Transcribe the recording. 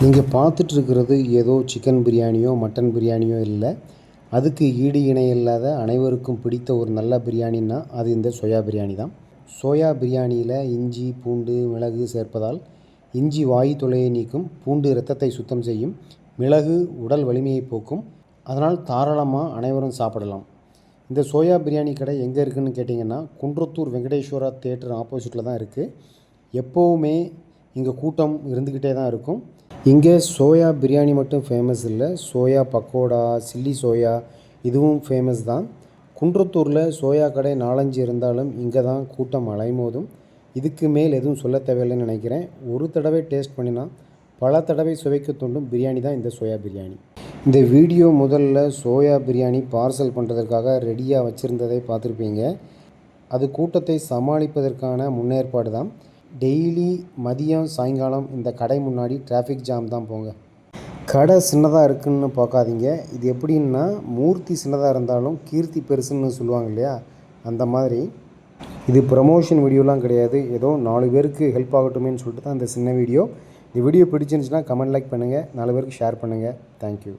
நீங்கள் பார்த்துட்ருக்கிறது ஏதோ chicken பிரியாணியோ mutton பிரியாணியோ இல்லை. அதுக்கு ஈடு இணை இல்லாத அனைவருக்கும் பிடித்த ஒரு நல்ல பிரியாணின்னா அது இந்த சோயா பிரியாணி தான். சோயா பிரியாணியில் இஞ்சி பூண்டு மிளகு சேர்ப்பதால் இஞ்சி வாயு தொல்லையை நீக்கும், பூண்டு இரத்தத்தை சுத்தம் செய்யும், மிளகு உடல் வலிமையை போக்கும். அதனால் தாராளமாக அனைவரும் சாப்பிடலாம். இந்த சோயா பிரியாணி கடை எங்கே இருக்குதுன்னு கேட்டிங்கன்னா, குன்றத்தூர் வெங்கடேஸ்வரா தியேட்டர் ஆப்போசிட்டில் தான் இருக்குது. எப்போவுமே இங்கே கூட்டம் இருந்துக்கிட்டே தான் இருக்கும். இங்கே சோயா பிரியாணி மட்டும் ஃபேமஸ் இல்லை, சோயா பக்கோடா, சில்லி சோயா இதுவும் ஃபேமஸ் தான். குன்றத்தூரில் சோயா கடை 4-5 இருந்தாலும் இங்கே தான் கூட்டம் அலைமோதும். இதுக்கு மேல் எதுவும் சொல்ல தேவையில்லைன்னு நினைக்கிறேன். ஒரு தடவை டேஸ்ட் பண்ணினா பல தடவை சுவைக்க தூண்டும் பிரியாணி தான் இந்த சோயா பிரியாணி. இந்த வீடியோ முதல்ல சோயா பிரியாணி பார்சல் பண்ணுறதுக்காக ரெடியாக வச்சுருந்ததை பார்த்துருப்பீங்க. அது கூட்டத்தை சமாளிப்பதற்கான முன்னேற்பாடு தான். டெய்லி மதியம் சாயங்காலம் இந்த கடை முன்னாடி டிராஃபிக் ஜாம் தான் போங்க. கடை சின்னதாக இருக்குதுன்னு பார்க்காதீங்க. இது எப்படின்னா, மூர்த்தி சின்னதாக இருந்தாலும் கீர்த்தி பெருசுன்னு சொல்லுவாங்க இல்லையா, அந்த மாதிரி. இது ப்ரமோஷன் வீடியோலாம் கிடையாது, ஏதோ 4 பேருக்கு ஹெல்ப் ஆகட்டுமேன்னு சொல்லிட்டு தான் இந்த சின்ன வீடியோ. இந்த வீடியோ பிடிச்சிருந்துச்சுன்னா கமெண்ட் லைக் பண்ணுங்கள், 4 பேருக்கு ஷேர் பண்ணுங்கள். தேங்க்யூ.